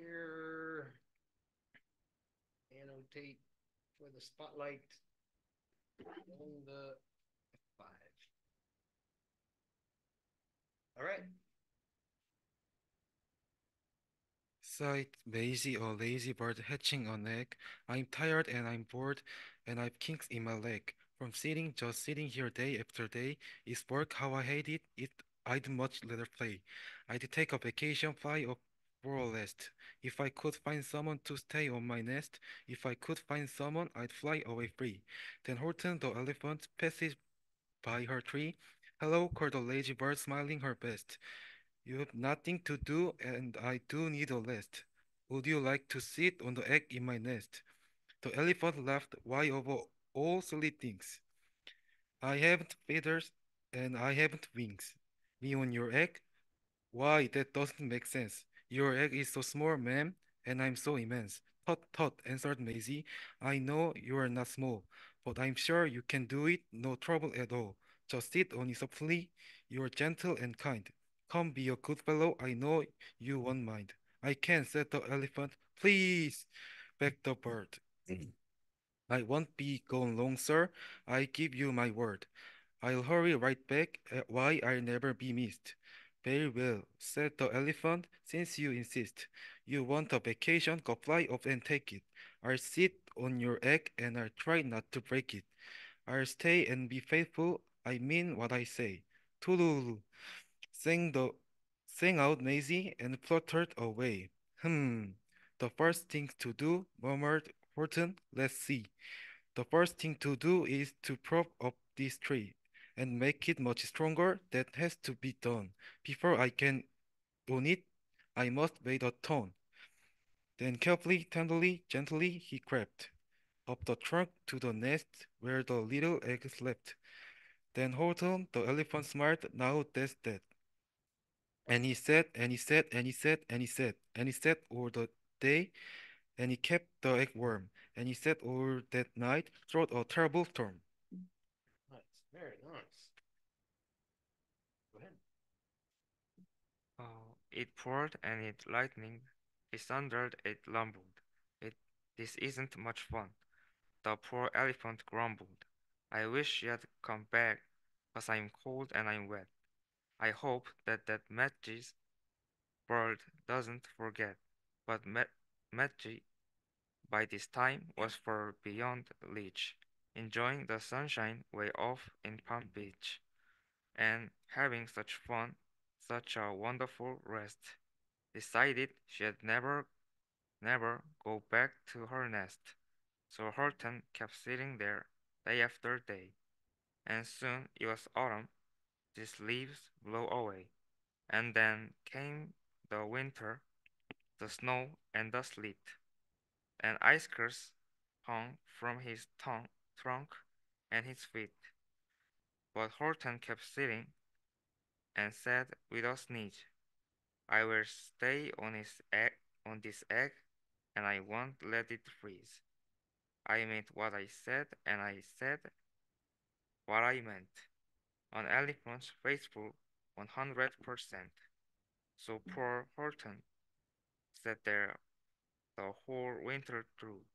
here. Annotate for the spotlight on the five. All right. Sighed Maisie, a lazy bird hatching an egg. I'm tired and I'm bored, and I've kinks in my leg. From sitting, just sitting here day after day, is work how I hate it? I'd much rather play. I'd take a vacation, fly up for a rest. If I could find someone to stay on my nest, if I could find someone, I'd fly away free. Then Horton the elephant passes by her tree. Hello, called the lazy bird, smiling her best. You have nothing to do, and I do need a rest. Would you like to sit on the egg in my nest? The elephant laughed. Why over all silly things? I haven't feathers, and I haven't wings. Me on your egg? Why, that doesn't make sense. Your egg is so small, ma'am, and I'm so immense. Tut tut, answered Maisie. I know you are not small, but I'm sure you can do it, no trouble at all. Just sit on it softly. You are gentle and kind. Come be a good fellow, I know you won't mind. I can, said the elephant. Please, begged the bird. I won't be gone long, sir. I give you my word. I'll hurry right back. Why I'll never be missed. Very well, said the elephant, since you insist. You want a vacation, go fly off and take it. I'll sit on your egg and I'll try not to break it. I'll stay and be faithful. I mean what I say. Toodaloo, sang the sang out Maisie and fluttered away. The first thing to do, murmured Horton. Let's see. The first thing to do is to prop up this tree and make it much stronger. That has to be done. Before I can own it, I must wait a ton. Then carefully, tenderly, gently he crept up the trunk to the nest where the little egg slept. Then Horton, the elephant, smiled. Now that's that. And he said, and he said, and he said, and he said, and he said all the day, and he kept the egg warm, and he said all that night through a terrible storm. Nice. Very nice. Go ahead. It poured and it lightning, it thundered, it rumbled. It this isn't much fun. The poor elephant grumbled. I wish you'd come back, 'cause I'm cold and I'm wet. I hope that Match's bird doesn't forget. But Matchy by this time was far beyond reach, enjoying the sunshine way off in Palm Beach, and having such fun, such a wonderful rest. Decided she'd never go back to her nest. So Horton kept sitting there day after day, and soon it was autumn. These leaves blew away, and then came the winter, the snow and the sleet, and icicles hung from his trunk and his feet. But Horton kept sitting and said with a sneeze, I will stay on this egg, and I won't let it freeze. I meant what I said, and I said what I meant. An elephant's faithful 100%. So poor Horton sat there the whole winter through,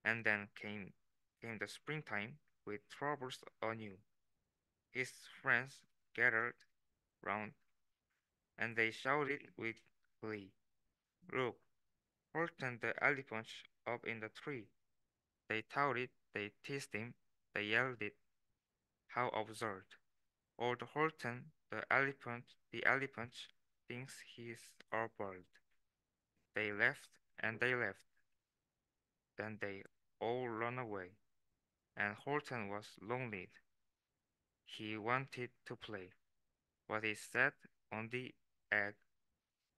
and then came the springtime with troubles anew. His friends gathered round, and they shouted with glee, Look, Horton the elephant's up in the tree. They touted, they teased him, they yelled it. How absurd. Old Horton, the elephant thinks he's our bird. They left and they left. Then they all ran away. And Horton was lonely. He wanted to play. But he sat on the egg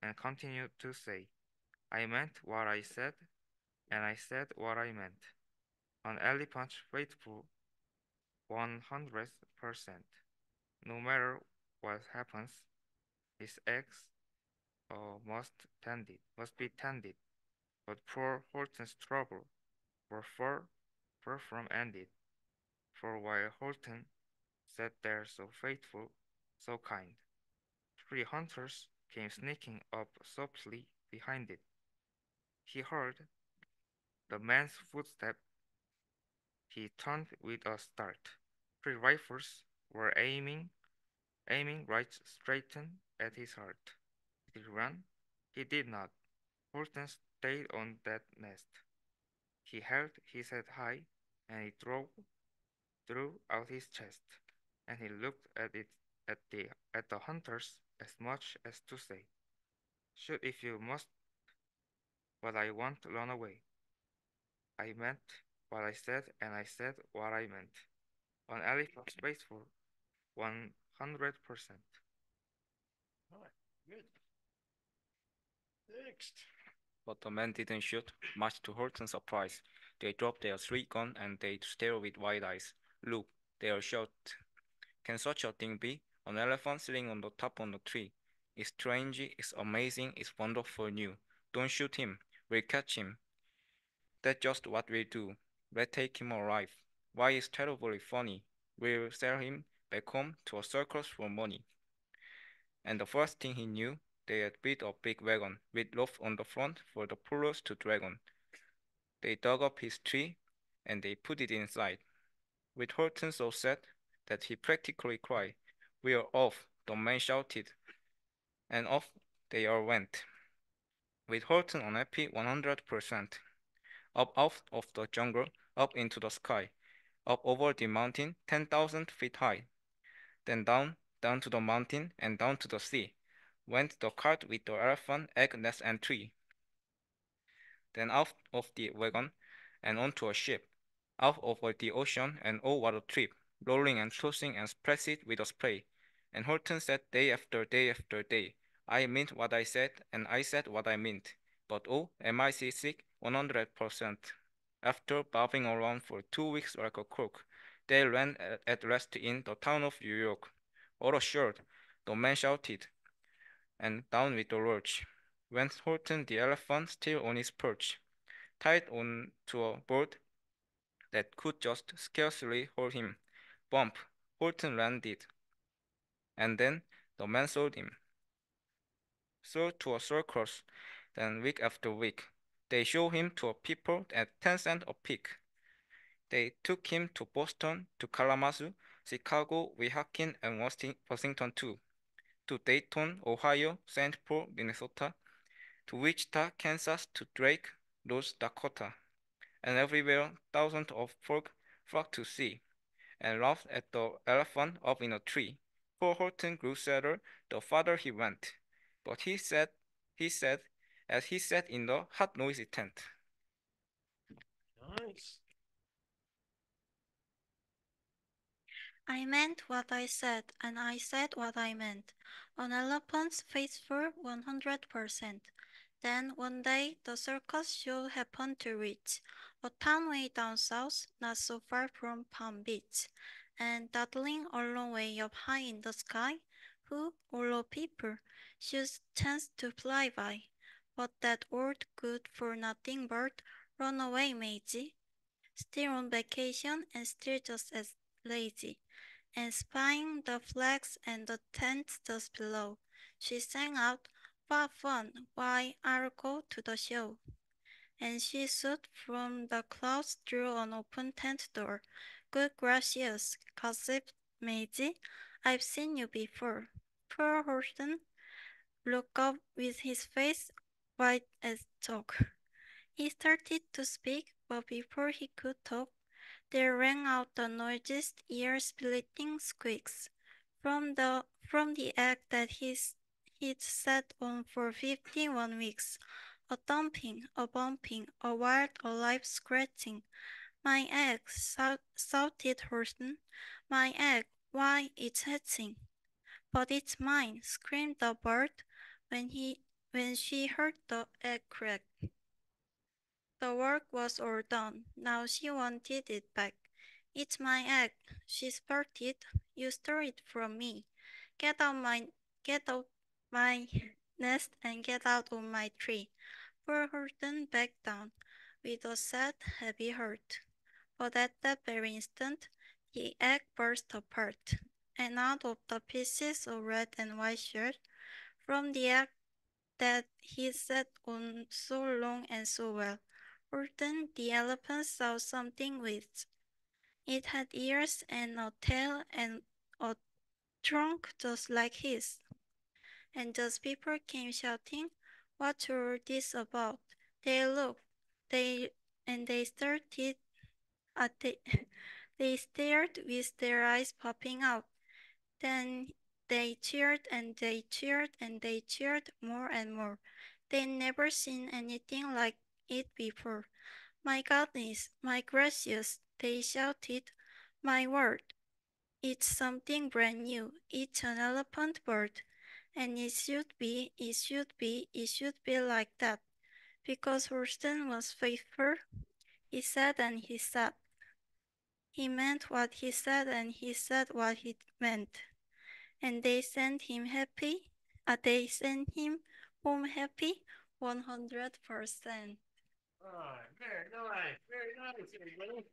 and continued to say, I meant what I said, and I said what I meant. An elephant faithful 100%. No matter what happens, his eggs must be tended. But poor Horton's trouble were far from ended. For while Horton sat there so faithful, so kind, three hunters came sneaking up softly behind it. He heard the man's footstep. He turned with a start. Three rifles were aiming right straight at his heart. Did he run? He did not. Horton stayed on that nest. He held his head high, and he drew out his chest, and he looked at the hunters as much as to say, "Shoot if you must, but I won't run away." I meant what I said, and I said what I meant. An elephant's faithful, 100%. All right, good. Next. But the men didn't shoot, much to Horton's surprise. They dropped their three gun and they stared with wide eyes. Look, they are shot. Can such a thing be? An elephant sitting on the top of the tree. It's strange, it's amazing, it's wonderful new. Don't shoot him. We'll catch him. That's just what we'll do. Let's take him alive. Why is terribly funny. We'll sell him back home to a circus for money. And the first thing he knew, they had built a big wagon with rope on the front for the pullers to drag on. They dug up his tree and they put it inside, with Horton so sad that he practically cried. "We're off," the man shouted, and off they all went, with Horton unhappy 100%. Up out of the jungle, up into the sky, up over the mountain 10,000 feet high, then down to the mountain and down to the sea, went the cart with the elephant, egg, nest and tree, then out of the wagon and onto a ship, out over the ocean and all what a trip, rolling and tossing and splashing with a spray. And Horton said day after day after day, "I meant what I said, and I said what I meant. But oh, am I seasick? 100%. After bobbing around for 2 weeks like a cork, they ran at last in the town of New York. All assured, the man shouted, and down with the lurch went Horton the elephant still on his perch, tied on to a board that could just scarcely hold him. Bump! Horton landed, and then the man sold him. Sold to a circus, then week after week. They showed him to a people at 10 cents a peek. They took him to Boston, to Kalamazoo, Chicago, Weehawken, and Washington too. To Dayton, Ohio, St. Paul, Minnesota, to Wichita, Kansas, to Drake, North Dakota, and everywhere thousands of folk flocked to see and laughed at the elephant up in a tree. Poor Horton grew sadder the farther he went, but he said, as he sat in the hot noisy tent. Nice. I meant what I said, and I said what I meant. An elephant's faithful 100%. Then one day the circus show happened to reach a town way down south, not so far from Palm Beach, and dawdling a long way up high in the sky, who, although people, should chance to fly by. But that old good-for-nothing bird run away, Maisie, still on vacation and still just as lazy, and spying the flags and the tents just below, she sang out, "What fun! Why, I'll go to the show." And she shot from the clouds through an open tent door. "Good gracious," gossiped Maisie, "I've seen you before." Poor Horton looked up with his face white as chalk. He started to speak, but before he could talk, there rang out the noisiest, ear-splitting squeaks from the egg that he'd sat on for 51 weeks. A thumping, a bumping, a wild, alive scratching. "My egg!" shouted Horton. "My egg! Why, it's hatching!" "But it's mine!" screamed the bird when she heard the egg crack. The work was all done. Now she wanted it back. "It's my egg," she spurted. "You stole it from me. Get out my nest and get out of my tree." Poor Horton backed down with a sad, heavy heart. But at that very instant, the egg burst apart, and out of the pieces of red and white shell from the egg that he sat on so long and so well. Horton the elephant saw something with. It had ears and a tail and a trunk just like his. And those people came shouting, "What's all this about?" They looked, they and they started at the they stared with their eyes popping out. Then they cheered and they cheered and they cheered more and more. They'd never seen anything like it before. "My goodness, my gracious," they shouted. "My word, it's something brand new. It's an elephant bird. And it should be like that." Because Houston was faithful, he said and he said. He meant what he said and he said what he meant. And they sent him happy. They sent him home happy 100%. All right. Very nice. Very nice, everybody.